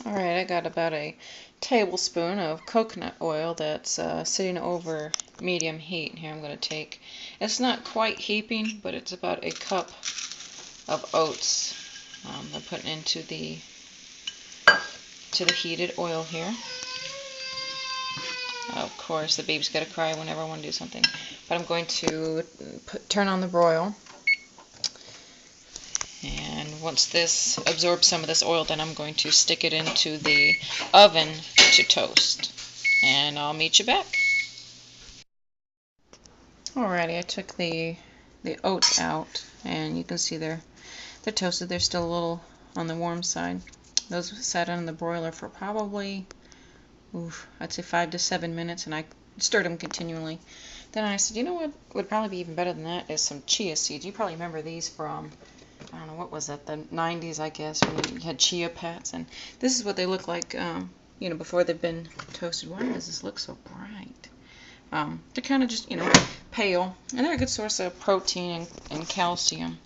Alright, I got about a tablespoon of coconut oil that's sitting over medium heat. Here I'm going to take, it's not quite heaping, but it's about a cup of oats. I'm putting into the heated oil here. Of course, the baby's got to cry whenever I want to do something. But I'm going to turn on the broil. And once this absorbs some of this oil, then I'm going to stick it into the oven to toast. And I'll meet you back. Alrighty, I took the oats out, and you can see they're toasted. They're still a little on the warm side. Those sat on the broiler for probably, I'd say 5 to 7 minutes, and I stirred them continually. Then I said, you know what would probably be even better than that is some chia seeds. You probably remember these from, I don't know, what was that, the 90s, I guess, when you had chia pets. And this is what they look like, before they've been toasted. Why does this look so bright? They're kind of just, pale, and they're a good source of protein and calcium.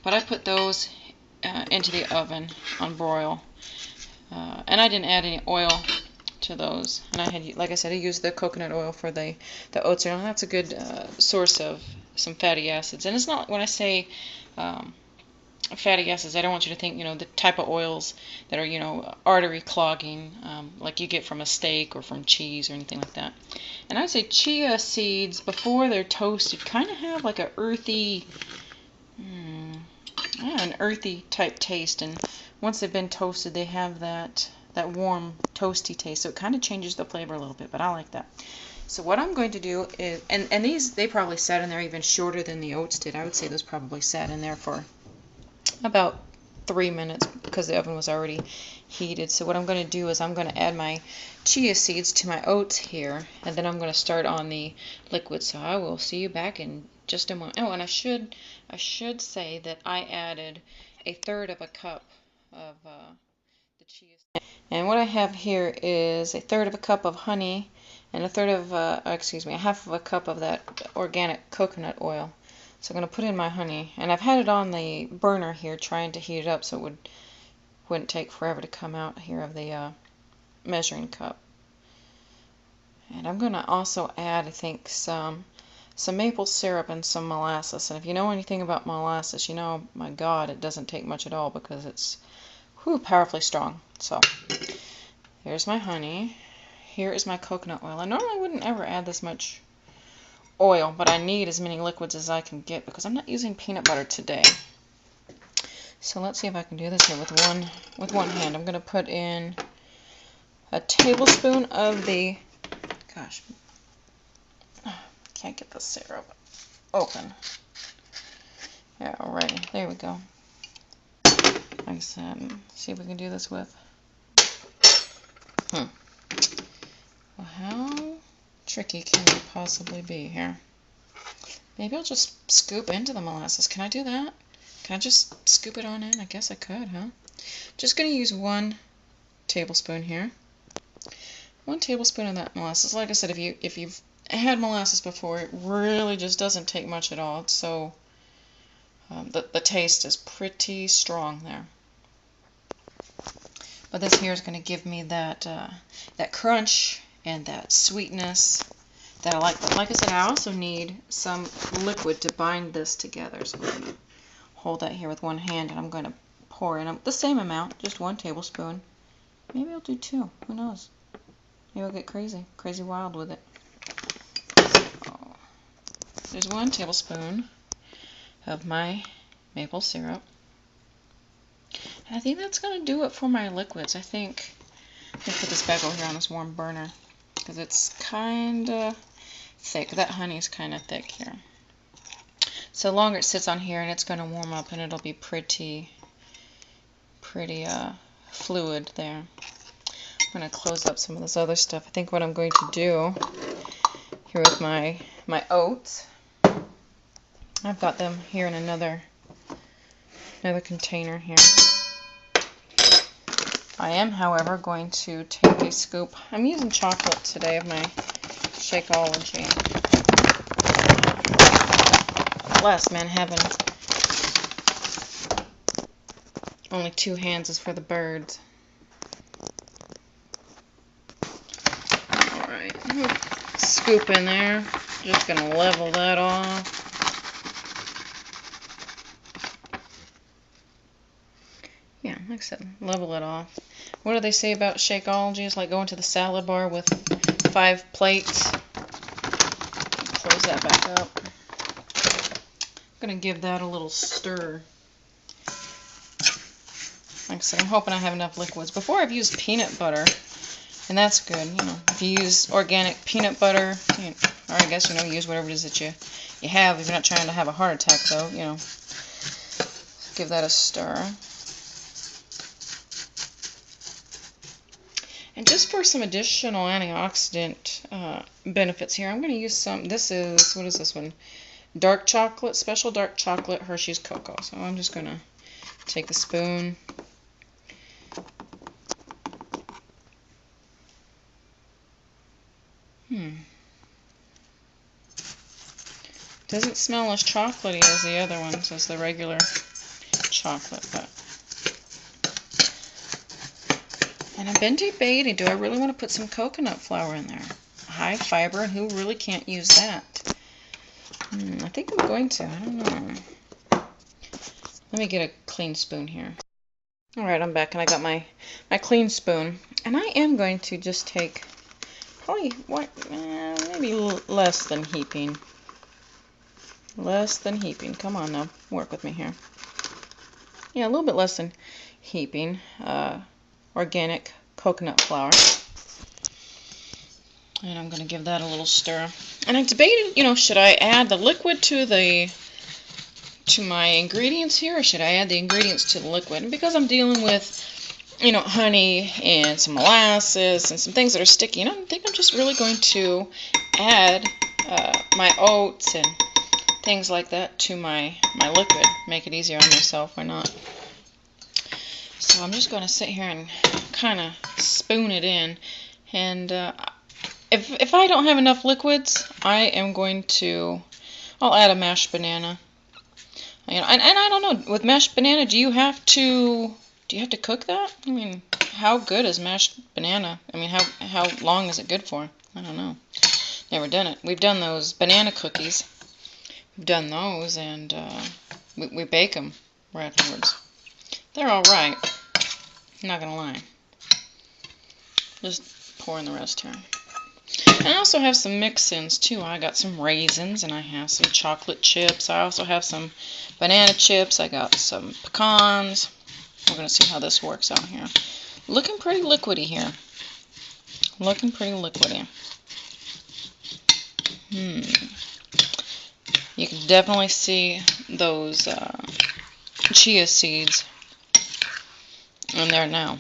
But I put those into the oven on broil, and I didn't add any oil to those. And I had, like I said, I used the coconut oil for the oats oil, and that's a good source of some fatty acids. And it's not, when I say fatty acids, I don't want you to think, the type of oils that are, artery clogging, like you get from a steak or from cheese or anything like that. And I'd say chia seeds, before they're toasted, kind of have like an earthy type taste. And once they've been toasted, they have that warm, toasty taste. So it kind of changes the flavor a little bit, but I like that. So what I'm going to do is, and these, they probably sat in there even shorter than the oats did. I would say those probably sat in there for about 3 minutes because the oven was already heated. So what I'm going to do is I'm going to add my chia seeds to my oats here, and then I'm going to start on the liquid. So I will see you back in just a moment. Oh, and I should say that I added 1/3 of a cup of the chia. And what I have here is 1/3 of a cup of honey and a 1/2 of a cup of that organic coconut oil. So I'm going to put in my honey, and I've had it on the burner here trying to heat it up so it wouldn't take forever to come out here of the measuring cup. And I'm going to also add, I think, some maple syrup and some molasses. And if you know anything about molasses, my God, it doesn't take much at all because it's powerfully strong. So here's my honey. Here is my coconut oil. I normally wouldn't ever add this much oil, but I need as many liquids as I can get because I'm not using peanut butter today. So let's see if I can do this here with one hand. I'm going to put in a tablespoon of the, can't get the syrup open. Yeah, alrighty, there we go. Like I said, see if we can do this with. Well, how tricky can it possibly be here? Maybe I'll just scoop into the molasses. Can I do that? Can I just scoop it on in? I guess I could, huh? Just going to use 1 tablespoon here. 1 tablespoon of that molasses. Like I said, if you've had molasses before, it really just doesn't take much at all. It's so the taste is pretty strong there. But this here is going to give me that crunch and that sweetness that I like. But like I said, I also need some liquid to bind this together. So I'm going to hold that here with one hand, and I'm going to pour in the same amount, just 1 tablespoon. Maybe I'll do 2. Who knows? Maybe I'll get crazy wild with it. So, there's 1 tablespoon of my maple syrup. And I think that's going to do it for my liquids. I think I'm going to put this back over here on this warm burner because it's kind of thick. That honey's kind of thick here. So the longer it sits on here, and it's going to warm up, and it'll be pretty fluid there. I'm going to close up some of this other stuff. I think what I'm going to do here with my oats, I've got them here in another container here. I am, however, going to take a scoop. I'm using chocolate today of my Shakeology. Alas, man, heaven. Only 2 hands is for the birds. Scoop in there. Just going to level that off. Yeah, like I said, level it off. What do they say about Shakeology? It's like going to the salad bar with 5 plates. Close that back up. I'm going to give that a little stir. Like I said, I'm hoping I have enough liquids. Before I've used peanut butter, and that's good. You know, if you use organic peanut butter, or I guess, use whatever it is that you have. If you're not trying to have a heart attack, though, give that a stir. And just for some additional antioxidant benefits here, I'm going to use some, what is this one? Dark chocolate, special dark chocolate Hershey's cocoa. So I'm just going to take a spoon. Doesn't smell as chocolatey as the other ones, as the regular chocolate, but. And I've been debating, do I really want to put some coconut flour in there? High fiber, and who really can't use that? I think I'm going to. I don't know. Let me get a clean spoon here. Alright, I'm back, and I got my clean spoon. And I am going to just take probably, maybe less than heaping. Less than heaping. Come on now. Work with me here. Yeah, a little bit less than heaping. Organic coconut flour. And I'm going to give that a little stir. And I debated, should I add the liquid to my ingredients here, or should I add the ingredients to the liquid? And because I'm dealing with, honey and some molasses and some things that are sticky, I think I'm just really going to add my oats and things like that to my liquid. Make it easier on myself, why not? So I'm just going to sit here and kind of spoon it in, and if I don't have enough liquids, I'll add a mashed banana. And I don't know, with mashed banana, do you have to cook that? I mean, how good is mashed banana? I mean, how long is it good for? I don't know. Never done it. We've done those banana cookies. We've done those, and we bake them right afterwards. They're all right. I'm not gonna lie. Just pouring the rest here. And I also have some mix-ins too. I got some raisins, and I have some chocolate chips. I also have some banana chips. I got some pecans. We're gonna see how this works out here. Looking pretty liquidy here. Looking pretty liquidy. You can definitely see those chia seeds in there now.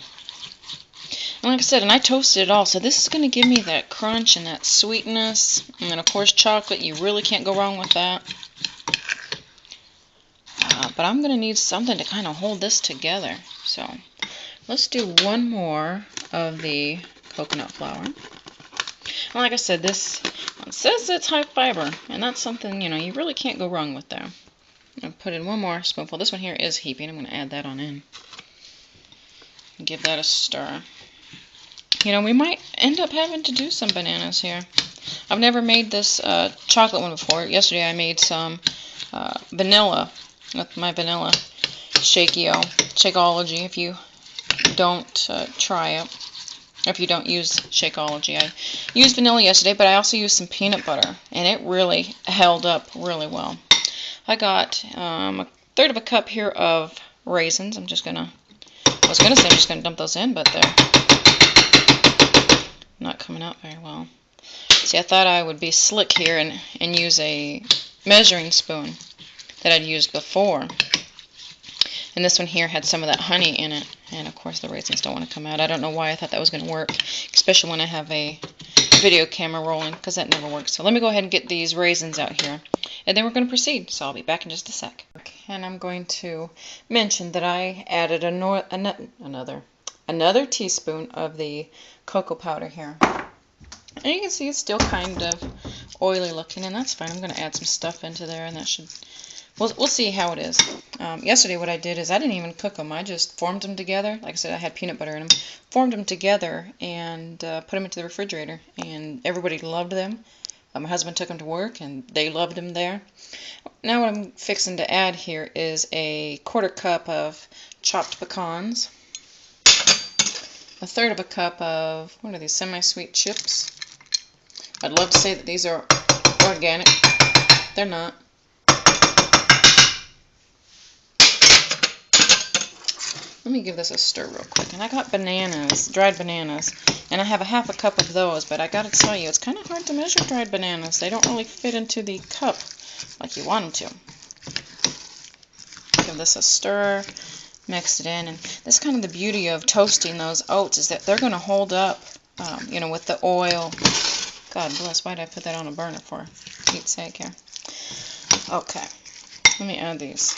And like I said, and I toasted it all, so this is going to give me that crunch and that sweetness. And then, of course, chocolate. You really can't go wrong with that. But I'm going to need something to kind of hold this together. So let's do one more of the coconut flour. And like I said, this one says it's high fiber, and that's something, you really can't go wrong with there. I'll put in one more spoonful. This one here is heaping. I'm going to add that on in. Give that a stir. We might end up having to do some bananas here. I've never made this chocolate one before. Yesterday I made some vanilla with my vanilla Shakeology. If you don't try it, or if you don't use Shakeology. I used vanilla yesterday, but I also used some peanut butter, and it really held up really well. I got a third of a cup here of raisins. I was going to say I'm just going to dump those in, but they're not coming out very well. See, I thought I would be slick here and use a measuring spoon that I'd used before. And this one here had some of that honey in it. And of course the raisins don't want to come out. I don't know why I thought that was going to work, especially when I have a video camera rolling, because that never works. So let me go ahead and get these raisins out here, and then we're going to proceed. So I'll be back in just a sec. Okay, and I'm going to mention that I added another teaspoon of the cocoa powder here. And you can see it's still kind of oily looking, and that's fine. I'm going to add some stuff into there, and that should we'll see how it is. Yesterday what I did is I didn't even cook them. I just formed them together. Like I said, I had peanut butter in them. Formed them together and put them into the refrigerator. And everybody loved them. My husband took them to work and they loved them there. Now what I'm fixing to add here is a 1/4 cup of chopped pecans. 1/3 of a cup of, what are these, semi-sweet chips. I'd love to say that these are organic. They're not. Let me give this a stir real quick. And I got bananas, dried bananas, and I have a 1/2 cup of those, but I gotta tell you, it's kind of hard to measure dried bananas. They don't really fit into the cup like you want them to. Give this a stir, mix it in, and that's kind of the beauty of toasting those oats, is that they're going to hold up, you know, with the oil. God bless, why did I put that on a burner for? Pete's sake here. Okay, let me add these.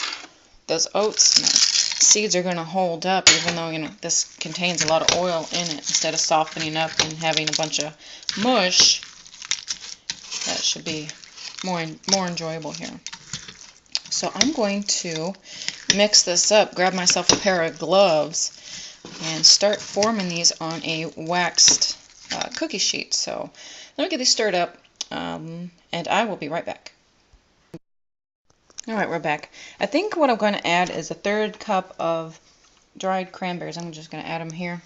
Those oats, you know, seeds are going to hold up, even though, you know, this contains a lot of oil in it. Instead of softening up and having a bunch of mush, that should be more enjoyable here. So I'm going to mix this up, grab myself a pair of gloves, and start forming these on a waxed cookie sheet. So let me get these stirred up, and I will be right back. Alright, we're back. I think what I'm going to add is a 1/3 cup of dried cranberries. I'm just going to add them here.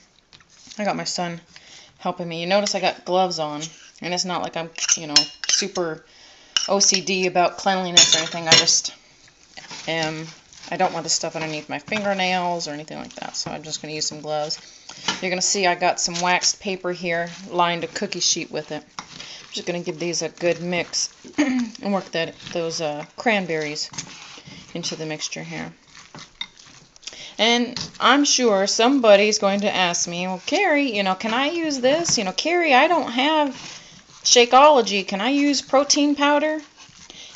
I got my son helping me. You notice I got gloves on, and it's not like I'm, you know, super OCD about cleanliness or anything. I just I don't want this stuff underneath my fingernails or anything like that, so I'm just going to use some gloves. You're going to see I got some waxed paper here, lined a cookie sheet with it. I'm just going to give these a good mix and work those cranberries into the mixture here. And I'm sure somebody's going to ask me, well, Carrie, you know, can I use this? You know, Carrie, I don't have Shakeology. Can I use protein powder?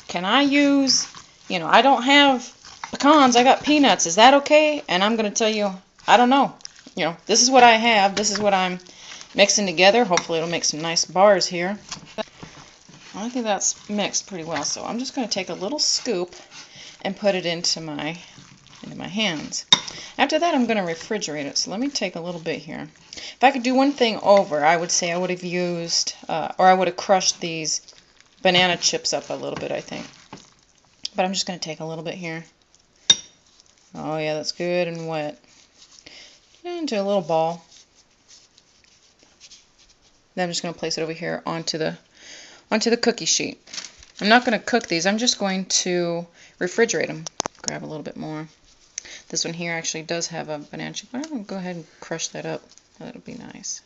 Can I use, you know, I don't have pecans, I got peanuts. Is that okay? And I'm going to tell you, I don't know. You know, this is what I have. This is what I'm mixing together. Hopefully it'll make some nice bars here. I think that's mixed pretty well. So I'm just going to take a little scoop and put it into my hands. After that, I'm going to refrigerate it. So let me take a little bit here. If I could do one thing over, I would say I would have used, or I would have crushed these banana chips up a little bit, I think. But I'm just going to take a little bit here. Oh yeah, that's good and wet. Into a little ball. Then I'm just going to place it over here onto the cookie sheet. I'm not going to cook these. I'm just going to refrigerate them. Grab a little bit more. This one here actually does have a banana chip. I'm going to go ahead and crush that up. That'll be nice.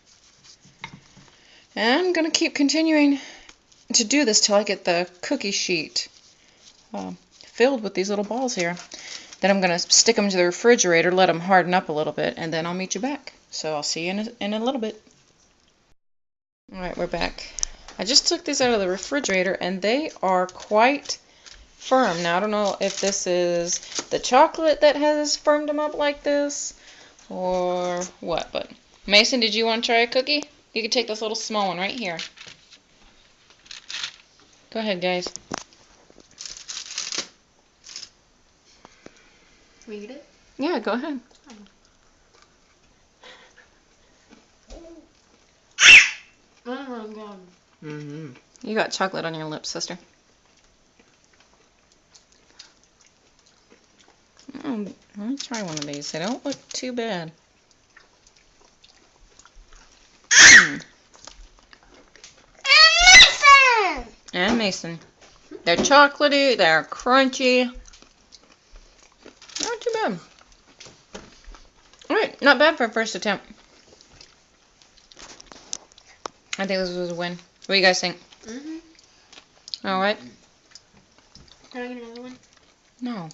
And I'm going to keep continuing to do this till I get the cookie sheet filled with these little balls here. Then I'm going to stick them to the refrigerator, let them harden up a little bit, and then I'll meet you back. So I'll see you in a little bit. Alright, we're back. I just took these out of the refrigerator, and they are quite firm. Now, I don't know if this is the chocolate that has firmed them up like this, or what, but Mason, did you want to try a cookie? You can take this little small one right here. Go ahead, guys. Read it? Yeah, go ahead. Oh my god. You got chocolate on your lips, sister. Let me try one of these. They don't look too bad. And Mason. They're chocolatey, they're crunchy. Not too bad. Alright, not bad for a first attempt. I think this was a win. What do you guys think? Alright. Can I get another one? No.